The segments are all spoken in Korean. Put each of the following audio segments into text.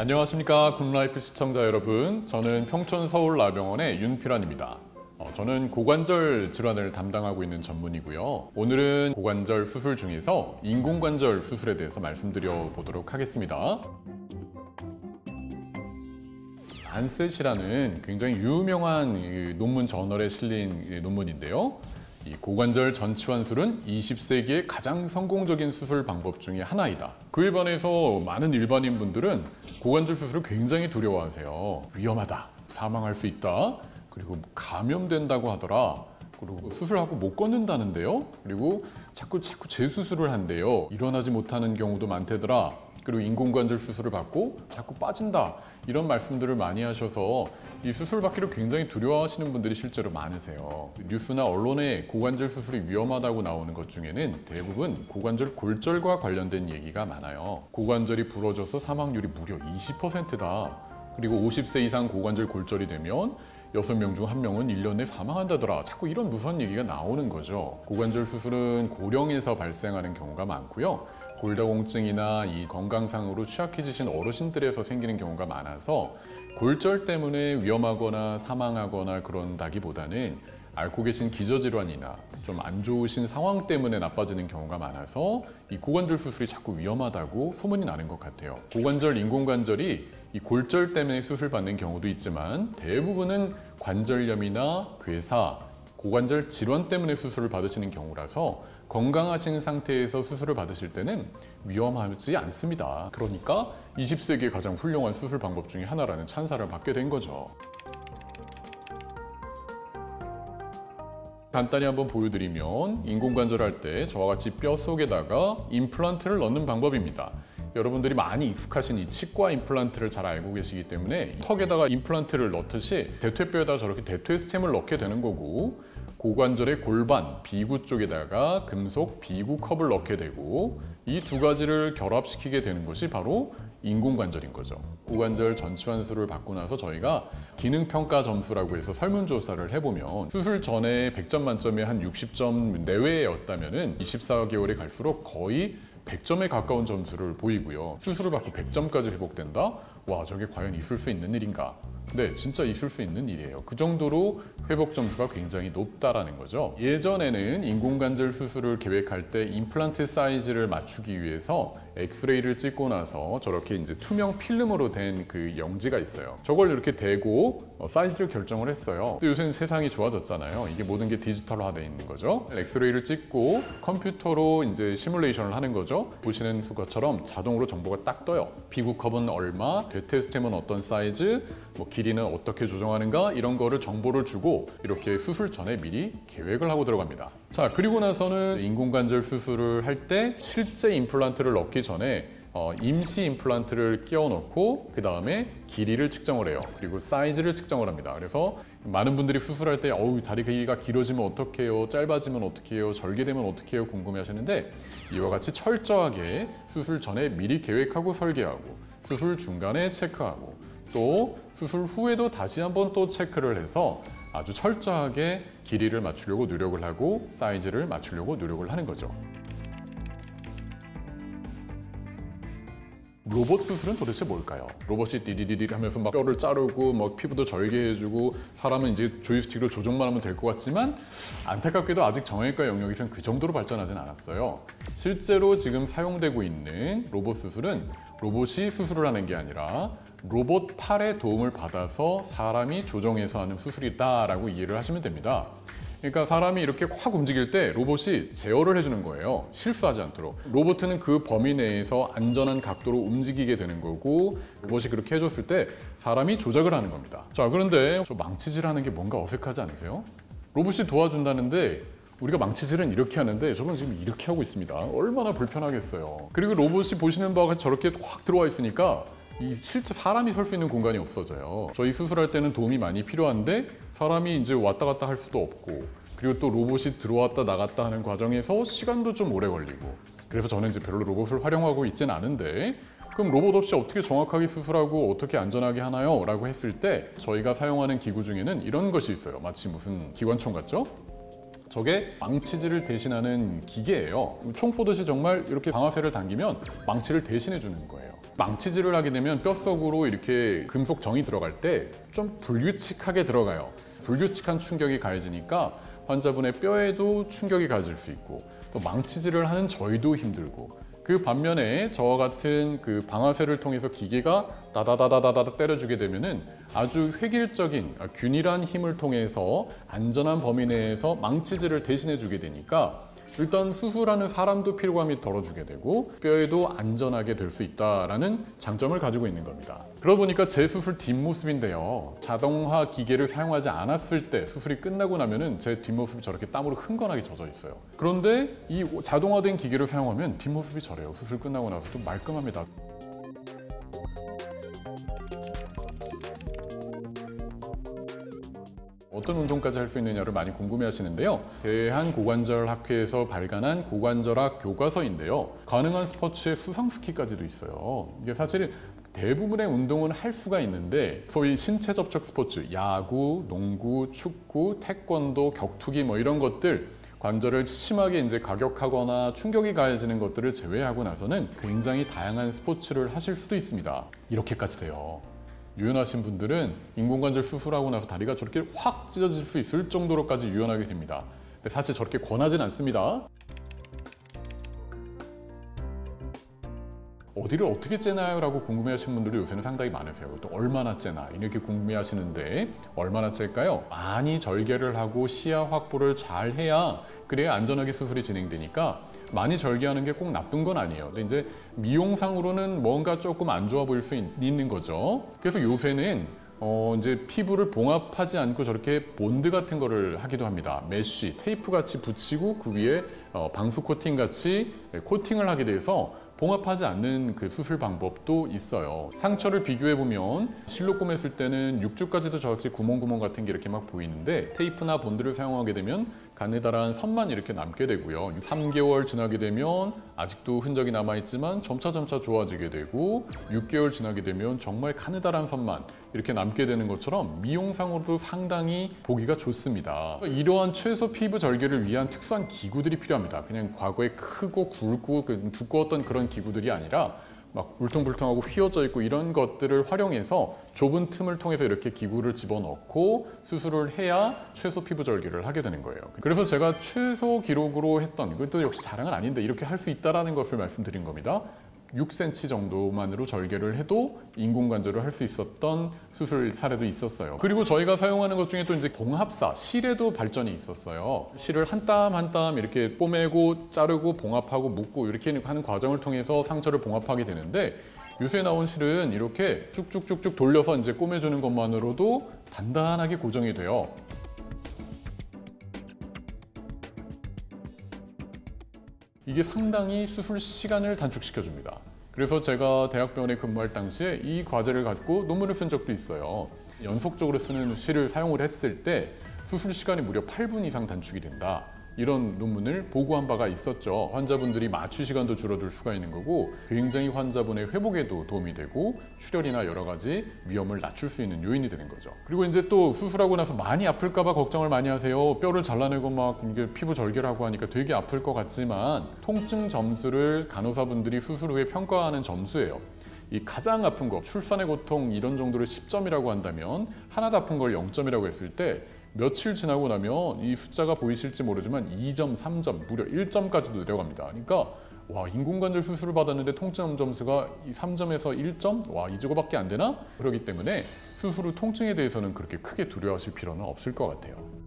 안녕하십니까 굿라이프 시청자 여러분, 저는 평촌 서울나병원의 윤필환입니다. 저는 고관절 질환을 담당하고 있는 전문이고요. 오늘은 고관절 수술 중에서 인공관절 수술에 대해서 말씀드려 보도록 하겠습니다. 란셋이라는 굉장히 유명한 논문 저널에 실린 논문인데요. 이 고관절 전치환술은 20세기의 가장 성공적인 수술 방법 중에 하나이다. 그에 반해서 많은 일반인 분들은 고관절 수술을 굉장히 두려워하세요. 위험하다, 사망할 수 있다, 그리고 감염된다고 하더라, 그리고 수술하고 못 걷는다는데요, 그리고 자꾸 재수술을 한대요. 일어나지 못하는 경우도 많대더라, 그리고 인공관절 수술을 받고 자꾸 빠진다, 이런 말씀들을 많이 하셔서 이 수술 받기를 굉장히 두려워하시는 분들이 실제로 많으세요. 뉴스나 언론에 고관절 수술이 위험하다고 나오는 것 중에는 대부분 고관절 골절과 관련된 얘기가 많아요. 고관절이 부러져서 사망률이 무려 20%다. 그리고 50세 이상 고관절 골절이 되면 6명 중 1명은 1년 내 사망한다더라. 자꾸 이런 무서운 얘기가 나오는 거죠. 고관절 수술은 고령에서 발생하는 경우가 많고요. 골다공증이나 이 건강상으로 취약해지신 어르신들에서 생기는 경우가 많아서 골절 때문에 위험하거나 사망하거나 그런다기보다는 앓고 계신 기저질환이나 좀 안 좋으신 상황 때문에 나빠지는 경우가 많아서 이 고관절 수술이 자꾸 위험하다고 소문이 나는 것 같아요. 고관절, 인공관절이 이 골절 때문에 수술받는 경우도 있지만 대부분은 관절염이나 괴사, 고관절 질환 때문에 수술을 받으시는 경우라서 건강하신 상태에서 수술을 받으실 때는 위험하지 않습니다. 그러니까 20세기의 가장 훌륭한 수술 방법 중에 하나라는 찬사를 받게 된 거죠. 간단히 한번 보여드리면 인공관절 할 때 저와 같이 뼈 속에다가 임플란트를 넣는 방법입니다. 여러분들이 많이 익숙하신 이 치과 임플란트를 잘 알고 계시기 때문에 턱에다가 임플란트를 넣듯이 대퇴뼈에다 저렇게 대퇴 스템을 넣게 되는 거고, 고관절의 골반, 비구 쪽에다가 금속 비구 컵을 넣게 되고, 이 두 가지를 결합시키게 되는 것이 바로 인공관절인 거죠. 고관절 전치환술을 받고 나서 저희가 기능평가 점수라고 해서 설문조사를 해보면 수술 전에 100점 만점에 한 60점 내외였다면 24개월이 갈수록 거의 100점에 가까운 점수를 보이고요. 수술을 받고 100점까지 회복된다? 와, 저게 과연 있을 수 있는 일인가? 네, 진짜 있을 수 있는 일이에요. 그 정도로 회복 점수가 굉장히 높다라는 거죠. 예전에는 인공관절 수술을 계획할 때 임플란트 사이즈를 맞추기 위해서 엑스레이를 찍고 나서 저렇게 이제 투명 필름으로 된 그 영지가 있어요. 저걸 이렇게 대고 사이즈를 결정을 했어요. 근데 요새는 세상이 좋아졌잖아요. 이게 모든 게 디지털화되어 있는 거죠. 엑스레이를 찍고 컴퓨터로 이제 시뮬레이션을 하는 거죠. 보시는 것처럼 자동으로 정보가 딱 떠요. 비구컵은 얼마, 대퇴스템은 어떤 사이즈, 뭐 길이는 어떻게 조정하는가, 이런 거를 정보를 주고 이렇게 수술 전에 미리 계획을 하고 들어갑니다. 자, 그리고 나서는 인공관절 수술을 할 때 실제 임플란트를 넣기 전에 임시 임플란트를 끼워 넣고 그 다음에 길이를 측정을 해요. 그리고 사이즈를 측정을 합니다. 그래서 많은 분들이 수술할 때 다리 길이가 길어지면 어떻게 해요? 짧아지면 어떻게 해요? 절개되면 어떻게 해요? 궁금해 하시는데, 이와 같이 철저하게 수술 전에 미리 계획하고 설계하고 수술 중간에 체크하고 또 수술 후에도 다시 한번 또 체크를 해서 아주 철저하게 길이를 맞추려고 노력을 하고 사이즈를 맞추려고 노력을 하는 거죠. 로봇 수술은 도대체 뭘까요? 로봇이 디디디디 하면서 막 뼈를 자르고 막 피부도 절개해주고 사람은 이제 조이스틱으로 조정만 하면 될 것 같지만, 안타깝게도 아직 정형외과 영역에서는 그 정도로 발전하진 않았어요. 실제로 지금 사용되고 있는 로봇 수술은 로봇이 수술을 하는 게 아니라 로봇 팔의 도움을 받아서 사람이 조정해서 하는 수술이다라고 이해를 하시면 됩니다. 그러니까 사람이 이렇게 확 움직일 때 로봇이 제어를 해주는 거예요. 실수하지 않도록. 로봇은 그 범위 내에서 안전한 각도로 움직이게 되는 거고, 로봇이 그렇게 해줬을 때 사람이 조작을 하는 겁니다. 자, 그런데 저 망치질하는 게 뭔가 어색하지 않으세요? 로봇이 도와준다는데 우리가 망치질은 이렇게 하는데 저건 지금 이렇게 하고 있습니다. 얼마나 불편하겠어요. 그리고 로봇이 보시는 바가 저렇게 확 들어와 있으니까 이 실제 사람이 설 수 있는 공간이 없어져요. 저희 수술할 때는 도움이 많이 필요한데 사람이 이제 왔다 갔다 할 수도 없고, 그리고 또 로봇이 들어왔다 나갔다 하는 과정에서 시간도 좀 오래 걸리고, 그래서 저는 이제 별로 로봇을 활용하고 있진 않은데, 그럼 로봇 없이 어떻게 정확하게 수술하고 어떻게 안전하게 하나요? 라고 했을 때 저희가 사용하는 기구 중에는 이런 것이 있어요. 마치 무슨 기관총 같죠? 저게 망치질을 대신하는 기계예요. 총 쏘듯이 정말 이렇게 방아쇠를 당기면 망치를 대신해 주는 거예요. 망치질을 하게 되면 뼛속으로 이렇게 금속 정이 들어갈 때 좀 불규칙하게 들어가요. 불규칙한 충격이 가해지니까 환자분의 뼈에도 충격이 가해질 수 있고 또 망치질을 하는 저희도 힘들고, 그 반면에 저와 같은 그 방아쇠를 통해서 기계가 다다다다다다 때려주게 되면은 아주 획일적인 균일한 힘을 통해서 안전한 범위 내에서 망치질을 대신해 주게 되니까 일단 수술하는 사람도 피로감이 덜어주게 되고 뼈에도 안전하게 될 수 있다라는 장점을 가지고 있는 겁니다. 그러다 보니까 제 수술 뒷모습인데요. 자동화 기계를 사용하지 않았을 때 수술이 끝나고 나면은 제 뒷모습이 저렇게 땀으로 흥건하게 젖어 있어요. 그런데 이 자동화된 기계를 사용하면 뒷모습이 저래요. 수술 끝나고 나서도 말끔합니다. 어떤 운동까지 할 수 있느냐를 많이 궁금해 하시는데요. 대한고관절학회에서 발간한 고관절학 교과서인데요. 가능한 스포츠의 수상 스키까지도 있어요. 이게 사실 대부분의 운동은 할 수가 있는데 소위 신체 접촉 스포츠, 야구, 농구, 축구, 태권도, 격투기 뭐 이런 것들 관절을 심하게 이제 가격하거나 충격이 가해지는 것들을 제외하고 나서는 굉장히 다양한 스포츠를 하실 수도 있습니다. 이렇게까지 돼요. 유연하신 분들은 인공관절 수술하고 나서 다리가 저렇게 확 찢어질 수 있을 정도로까지 유연하게 됩니다. 근데 사실 저렇게 권하진 않습니다. 어디를 어떻게 째나요? 라고 궁금해하시는 분들이 요새는 상당히 많으세요. 또 얼마나 째나 이렇게 궁금해하시는데 얼마나 찔까요? 많이 절개를 하고 시야 확보를 잘 해야 그래야 안전하게 수술이 진행되니까 많이 절개하는 게 꼭 나쁜 건 아니에요. 이제 미용상으로는 뭔가 조금 안 좋아 보일 수 있는 거죠. 그래서 요새는 이제 피부를 봉합하지 않고 저렇게 본드 같은 거를 하기도 합니다. 메쉬, 테이프 같이 붙이고 그 위에 방수 코팅 같이 코팅을 하게 돼서 봉합하지 않는 그 수술 방법도 있어요. 상처를 비교해 보면 실로 꼬맸을 때는 6주까지도 저렇게 구멍 같은 게 이렇게 막 보이는데 테이프나 본드를 사용하게 되면 가느다란 선만 이렇게 남게 되고요. 3개월 지나게 되면 아직도 흔적이 남아있지만 점차 좋아지게 되고 6개월 지나게 되면 정말 가느다란 선만 이렇게 남게 되는 것처럼 미용상으로도 상당히 보기가 좋습니다. 이러한 최소 피부 절개를 위한 특수한 기구들이 필요합니다. 그냥 과거에 크고 굵고 두꺼웠던 그런 기구들이 아니라 막 울퉁불퉁하고 휘어져 있고 이런 것들을 활용해서 좁은 틈을 통해서 이렇게 기구를 집어넣고 수술을 해야 최소 피부 절개를 하게 되는 거예요. 그래서 제가 최소 기록으로 했던, 이것도 역시 자랑은 아닌데 이렇게 할 수 있다는 것을 말씀드린 겁니다. 6cm 정도만으로 절개를 해도 인공관절을 할 수 있었던 수술 사례도 있었어요. 그리고 저희가 사용하는 것 중에 또 이제 봉합사, 실에도 발전이 있었어요. 실을 한 땀 한 땀 이렇게 뽀매고 자르고 봉합하고 묶고 이렇게 하는 과정을 통해서 상처를 봉합하게 되는데 요새 나온 실은 이렇게 쭉쭉쭉쭉 돌려서 이제 꼬매주는 것만으로도 단단하게 고정이 돼요. 이게 상당히 수술 시간을 단축시켜 줍니다. 그래서 제가 대학병원에 근무할 당시에 이 과제를 가지고 논문을 쓴 적도 있어요. 연속적으로 쓰는 실을 사용을 했을 때 수술 시간이 무려 8분 이상 단축이 된다. 이런 논문을 보고한 바가 있었죠. 환자분들이 마취 시간도 줄어들 수가 있는 거고 굉장히 환자분의 회복에도 도움이 되고 출혈이나 여러 가지 위험을 낮출 수 있는 요인이 되는 거죠. 그리고 이제 또 수술하고 나서 많이 아플까 봐 걱정을 많이 하세요. 뼈를 잘라내고 막 이게 피부 절개를 하고 하니까 되게 아플 것 같지만 통증 점수를 간호사분들이 수술 후에 평가하는 점수예요. 이 가장 아픈 거, 출산의 고통 이런 정도를 10점이라고 한다면 하나도 아픈 걸 0점이라고 했을 때 며칠 지나고 나면 이 숫자가 보이실지 모르지만 2점, 3점, 무려 1점까지도 내려갑니다. 그러니까 와, 인공관절 수술을 받았는데 통증 점수가 3점에서 1점? 와, 이 정도밖에 안 되나? 그렇기 때문에 수술 후 통증에 대해서는 그렇게 크게 두려워하실 필요는 없을 것 같아요.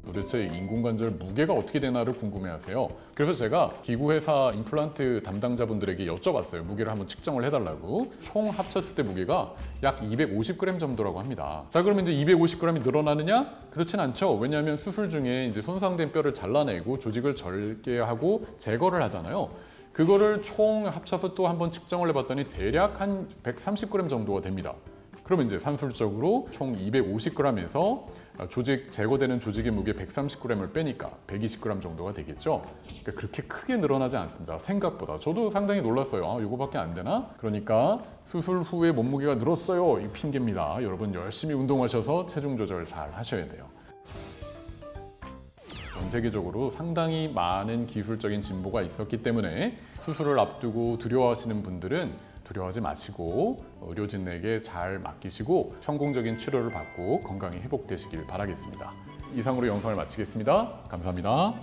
도대체 인공관절 무게가 어떻게 되나를 궁금해하세요. 그래서 제가 기구회사 임플란트 담당자분들에게 여쭤봤어요. 무게를 한번 측정을 해달라고. 총 합쳤을 때 무게가 약 250g 정도라고 합니다. 자, 그러면 이제 250g이 늘어나느냐? 그렇진 않죠. 왜냐하면 수술 중에 이제 손상된 뼈를 잘라내고 조직을 절개하고 제거를 하잖아요. 그거를 총 합쳐서 또 한번 측정을 해봤더니 대략 한 130g 정도가 됩니다. 그러면 이제 산술적으로 총 250g에서 조직 제거되는 조직의 무게 130g을 빼니까 120g 정도가 되겠죠. 그러니까 그렇게 크게 늘어나지 않습니다. 생각보다. 저도 상당히 놀랐어요. 아, 이거밖에 안 되나? 그러니까 수술 후에 몸무게가 늘었어요. 이 핑계입니다. 여러분 열심히 운동하셔서 체중 조절 잘 하셔야 돼요. 전 세계적으로 상당히 많은 기술적인 진보가 있었기 때문에 수술을 앞두고 두려워하시는 분들은 두려워하지 마시고 의료진에게 잘 맡기시고 성공적인 치료를 받고 건강히 회복되시길 바라겠습니다. 이상으로 영상을 마치겠습니다. 감사합니다.